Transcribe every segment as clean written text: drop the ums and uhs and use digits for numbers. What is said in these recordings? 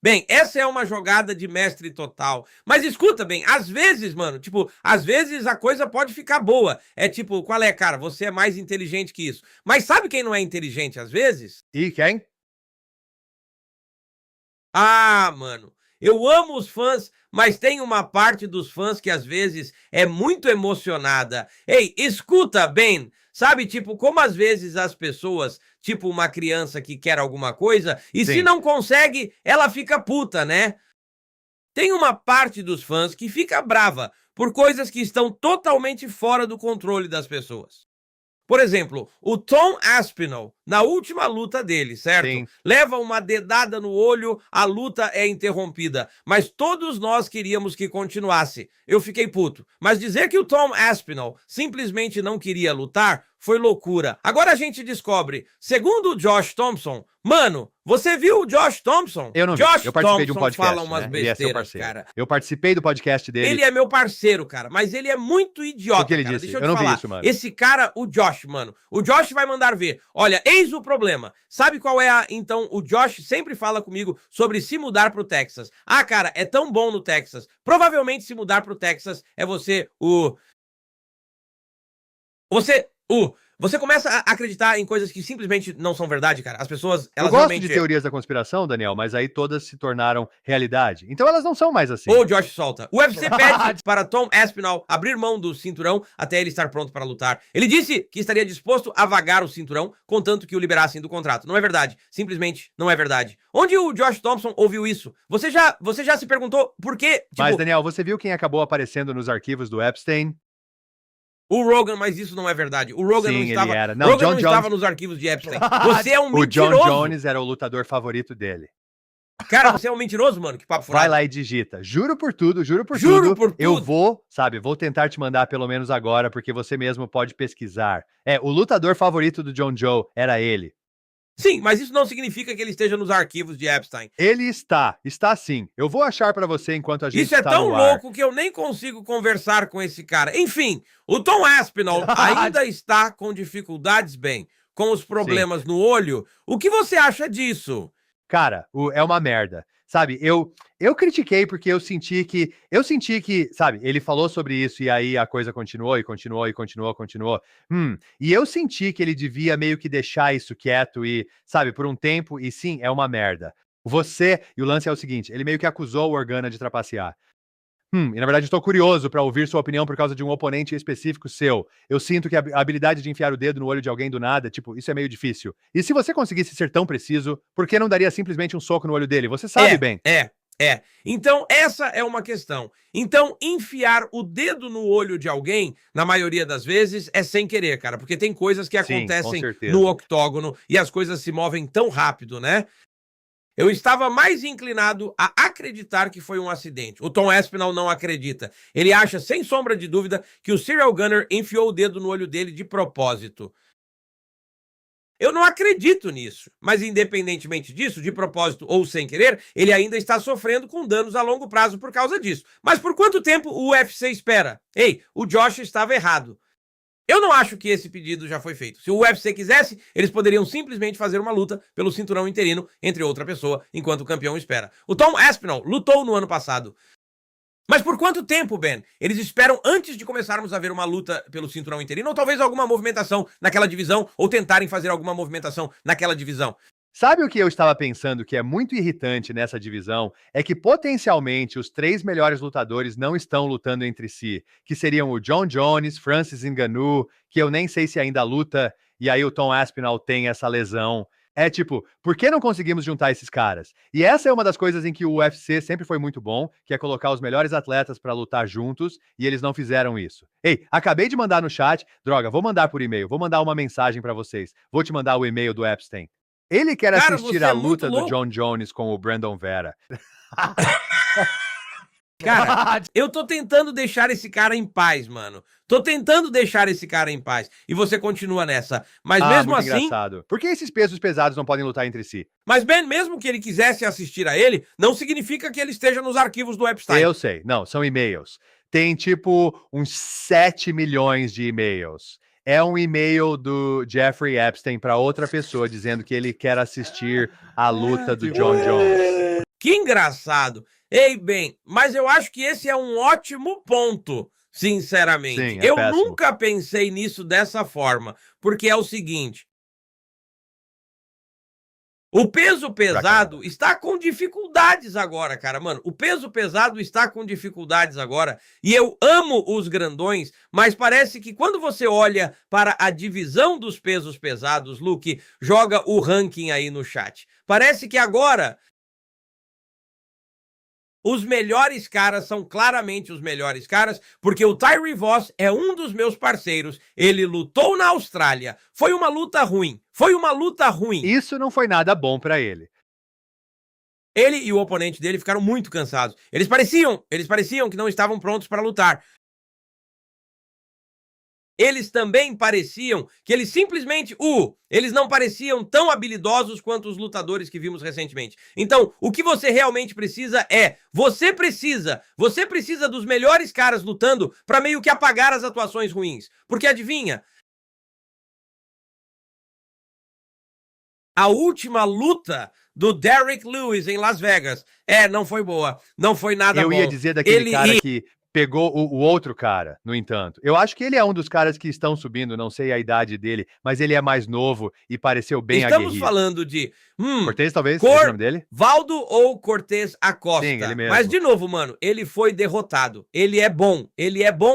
Bem, essa é uma jogada de mestre total. Mas escuta bem, às vezes, mano, tipo, às vezes a coisa pode ficar boa. É tipo, qual é, cara? Você é mais inteligente que isso. Mas sabe quem não é inteligente às vezes? E quem? Ah, mano, eu amo os fãs, mas tem uma parte dos fãs que às vezes é muito emocionada. Ei, escuta bem, sabe, tipo, como às vezes as pessoas, tipo uma criança que quer alguma coisa, e se Sim. não consegue, ela fica puta, né? Tem uma parte dos fãs que fica brava por coisas que estão totalmente fora do controle das pessoas. Por exemplo, o Tom Aspinall, na última luta dele, certo? Sim. Leva uma dedada no olho, a luta é interrompida. Mas todos nós queríamos que continuasse. Eu fiquei puto. Mas dizer que o Tom Aspinall simplesmente não queria lutar foi loucura. Agora a gente descobre, segundo o Josh Thompson, mano, você viu o Josh Thompson? Eu não vi. Josh Eu participei de um Thompson podcast, fala umas né? Ele é seu besteiras, parceiro. cara. Eu participei do podcast dele. Ele é meu parceiro, cara, mas ele é muito idiota, O que ele cara. disse? Deixa eu Eu te não vi falar. isso, mano. Esse cara, o Josh, mano. O Josh vai mandar ver. Olha, eis o problema. Sabe qual é a... Então, o Josh sempre fala comigo sobre se mudar pro Texas. Ah, cara, é tão bom no Texas. Provavelmente se mudar pro Texas é você Você começa a acreditar em coisas que simplesmente não são verdade, cara. As pessoas, Eu elas gosto realmente... de teorias da conspiração, Daniel, mas aí todas se tornaram realidade. Então elas não são mais assim. Ô, Josh solta. O UFC pede para Tom Aspinall abrir mão do cinturão até ele estar pronto para lutar. Ele disse que estaria disposto a vagar o cinturão, contanto que o liberassem do contrato. Não é verdade. Simplesmente não é verdade. Onde o Josh Thompson ouviu isso? Você já se perguntou por quê? Tipo, Mas, Daniel, você viu quem acabou aparecendo nos arquivos do Epstein? o Rogan, mas isso não é verdade. O Rogan não Sim, estava... ele era. Não, Rogan não estava nos arquivos de Epstein. Você é um O John mentiroso. Jones era o lutador favorito dele. Cara, você é um mentiroso, mano. Que papo furado. Vai lá e digita. Juro por tudo, juro por Juro tudo. por tudo. Eu vou tentar te mandar pelo menos agora, porque você mesmo pode pesquisar. O lutador favorito do John Joe era ele. Sim, mas isso não significa que ele esteja nos arquivos de Epstein. Ele está sim. Eu vou achar pra você enquanto a gente Isso é está tão no ar. louco que eu nem consigo conversar com esse cara. Enfim, o Tom Aspinall ainda está com dificuldades, bem, com os problemas no olho. O que você acha disso? Cara, é uma merda. Sabe, eu critiquei porque eu senti que, sabe, ele falou sobre isso e aí a coisa continuou. E eu senti que ele devia meio que deixar isso quieto e, sabe, por um tempo, e sim, é uma merda. E o lance é o seguinte, ele meio que acusou o Organa de trapacear. E na verdade estou curioso pra ouvir sua opinião por causa de um oponente específico seu. Eu sinto que a habilidade de enfiar o dedo no olho de alguém do nada, tipo, isso é meio difícil. E se você conseguisse ser tão preciso, por que não daria simplesmente um soco no olho dele? Você sabe bem. Então, essa é uma questão. Então, enfiar o dedo no olho de alguém, na maioria das vezes, é sem querer, cara. Porque tem coisas que acontecem no octógono e as coisas se movem tão rápido, né? Eu estava mais inclinado a acreditar que foi um acidente. O Tom Aspinall não acredita. Ele acha, sem sombra de dúvida, que o serial gunner enfiou o dedo no olho dele de propósito. Eu não acredito nisso, mas independentemente disso, de propósito ou sem querer, ele ainda está sofrendo com danos a longo prazo por causa disso. Mas por quanto tempo o UFC espera? Ei, o Josh estava errado. Eu não acho que esse pedido já foi feito. Se o UFC quisesse, eles poderiam simplesmente fazer uma luta pelo cinturão interino entre outra pessoa, enquanto o campeão espera. O Tom Aspinall lutou no ano passado. Mas por quanto tempo, Ben? Eles esperam antes de começarmos a ver uma luta pelo cinturão interino, ou talvez alguma movimentação naquela divisão, ou tentarem fazer alguma movimentação naquela divisão. Sabe o que eu estava pensando que é muito irritante nessa divisão? É que potencialmente os 3 melhores lutadores não estão lutando entre si, que seriam o John Jones, Francis Ngannou, que eu nem sei se ainda luta, e aí o Tom Aspinall tem essa lesão. É tipo, por que não conseguimos juntar esses caras? E essa é uma das coisas em que o UFC sempre foi muito bom, que é colocar os melhores atletas pra lutar juntos, e eles não fizeram isso. Ei, acabei de mandar no chat, droga, vou mandar por e-mail, vou mandar uma mensagem pra vocês. Vou te mandar o e-mail do Epstein. Ele quer assistir a luta do John Jones com o Brandon Vera. Cara, eu tô tentando deixar esse cara em paz, mano. Tô tentando deixar esse cara em paz. E você continua nessa. Mas mesmo muito assim... engraçado. Por que esses pesos pesados não podem lutar entre si? Mas, Ben, mesmo que ele quisesse assistir a ele, não significa que ele esteja nos arquivos do Epstein. Eu sei. Não, são e-mails. Tem, tipo, uns 7 milhões de e-mails. É um e-mail do Jeffrey Epstein para outra pessoa dizendo que ele quer assistir a luta do John Jones. Que engraçado. Ei, bem, mas eu acho que esse é um ótimo ponto, sinceramente. Sim, eu péssimo. nunca pensei nisso dessa forma, porque é o seguinte. O peso pesado está com dificuldades agora, cara. Mano, o peso pesado está com dificuldades agora. E eu amo os grandões, mas parece que quando você olha para a divisão dos pesos pesados, Luke, joga o ranking aí no chat. Parece que agora os melhores caras são claramente os melhores caras, porque o Tyree Voss é um dos meus parceiros. Ele lutou na Austrália. Foi uma luta ruim. Foi uma luta ruim. Isso não foi nada bom pra ele. Ele e o oponente dele ficaram muito cansados. Eles pareciam que não estavam prontos para lutar. Eles também pareciam que eles simplesmente, eles não pareciam tão habilidosos quanto os lutadores que vimos recentemente. Então, o que você realmente precisa você precisa dos melhores caras lutando para meio que apagar as atuações ruins. Porque adivinha? A última luta do Derrick Lewis em Las Vegas, não foi boa, não foi nada bom. Eu ia dizer daquele cara que pegou o outro cara, no entanto. Eu acho que ele é um dos caras que estão subindo, não sei a idade dele, mas ele é mais novo e pareceu bem aguerrido. Estamos falando de... Cortez, talvez, é o nome dele? Valdo ou Cortez Acosta. Sim, ele mesmo. Mas, de novo, mano, ele foi derrotado. Ele é bom,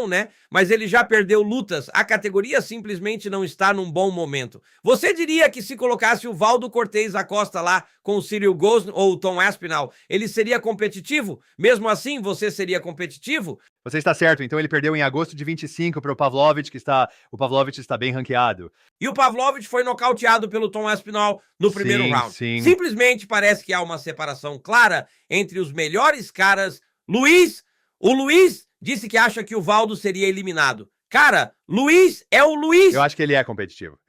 né? Mas ele já perdeu lutas. A categoria simplesmente não está num bom momento. Você diria que se colocasse o Valdo Cortez Acosta lá com o Cyril Gosn ou o Tom Aspinall, ele seria competitivo? Mesmo assim, você seria competitivo? Você está certo, então ele perdeu em agosto de 25 para o Pavlovich, o Pavlovich está bem ranqueado. E o Pavlovich foi nocauteado pelo Tom Aspinall no primeiro round. Sim. Simplesmente parece que há uma separação clara entre os melhores caras. O Luiz disse que acha que o Valdo seria eliminado. Cara, Luiz é o Luiz. Eu acho que ele é competitivo.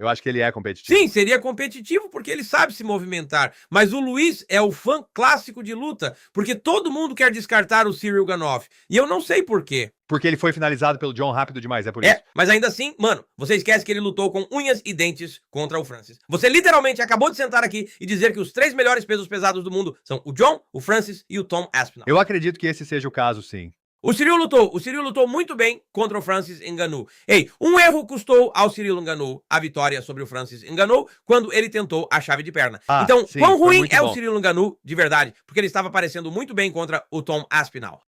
Sim, seria competitivo porque ele sabe se movimentar. Mas o Luiz é o fã clássico de luta, porque todo mundo quer descartar o Cyril Ganoff. E eu não sei por quê. Porque ele foi finalizado pelo John rápido demais, é por isso. Mas ainda assim, mano, você esquece que ele lutou com unhas e dentes contra o Francis. Você literalmente acabou de sentar aqui e dizer que os 3 melhores pesos pesados do mundo são o John, o Francis e o Tom Aspinall. Eu acredito que esse seja o caso, sim. O Cyril lutou muito bem contra o Francis Ngannou. Um erro custou ao Cyril Ngannou a vitória sobre o Francis Ngannou quando ele tentou a chave de perna. Então, sim, quão ruim é o Cyril Ngannou de verdade? Porque ele estava parecendo muito bem contra o Tom Aspinall.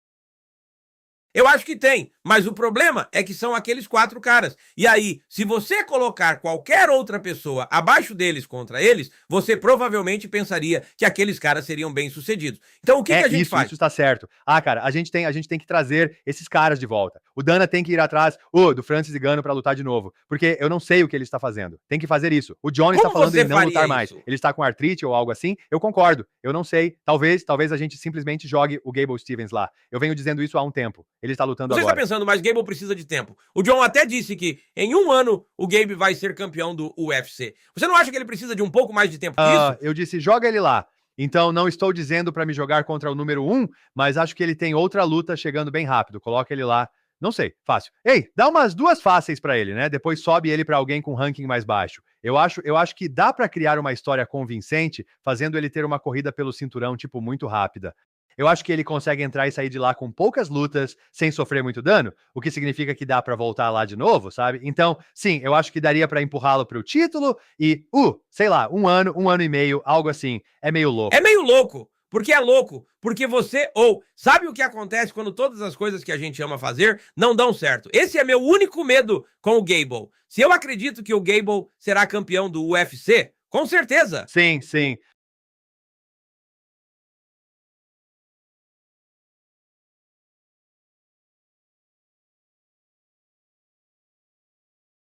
Eu acho que tem, mas o problema é que são aqueles 4 caras. E aí, se você colocar qualquer outra pessoa abaixo deles contra eles, você provavelmente pensaria que aqueles caras seriam bem-sucedidos. Então, o que a gente faz? Isso está certo. Cara, a gente tem que trazer esses caras de volta. O Dana tem que ir atrás do Francis Ngannou para lutar de novo, porque eu não sei o que ele está fazendo. Tem que fazer isso. O Johnny está falando em não lutar mais. Ele está com artrite ou algo assim. Eu concordo. Eu não sei. Talvez a gente simplesmente jogue o Gable Stevens lá. Eu venho dizendo isso há um tempo. Ele está lutando agora. Você está pensando, mas Gable precisa de tempo. O John até disse que em 1 ano o Gabe vai ser campeão do UFC. Você não acha que ele precisa de um pouco mais de tempo que isso? Eu disse, joga ele lá. Então, não estou dizendo para me jogar contra o número 1, mas acho que ele tem outra luta chegando bem rápido. Coloca ele lá. Não sei, fácil. Dá umas 2 fáceis para ele, né? Depois sobe ele para alguém com ranking mais baixo. Eu acho que dá para criar uma história convincente, fazendo ele ter uma corrida pelo cinturão, tipo, muito rápida. Eu acho que ele consegue entrar e sair de lá com poucas lutas, sem sofrer muito dano, o que significa que dá pra voltar lá de novo, sabe? Então, sim, eu acho que daria pra empurrá-lo pro título e, sei lá, 1 ano e meio, algo assim. É meio louco. É meio louco. Porque é louco. Porque você, sabe o que acontece quando todas as coisas que a gente ama fazer não dão certo? Esse é meu único medo com o Gable. Se eu acredito que o Gable será campeão do UFC, com certeza. Sim.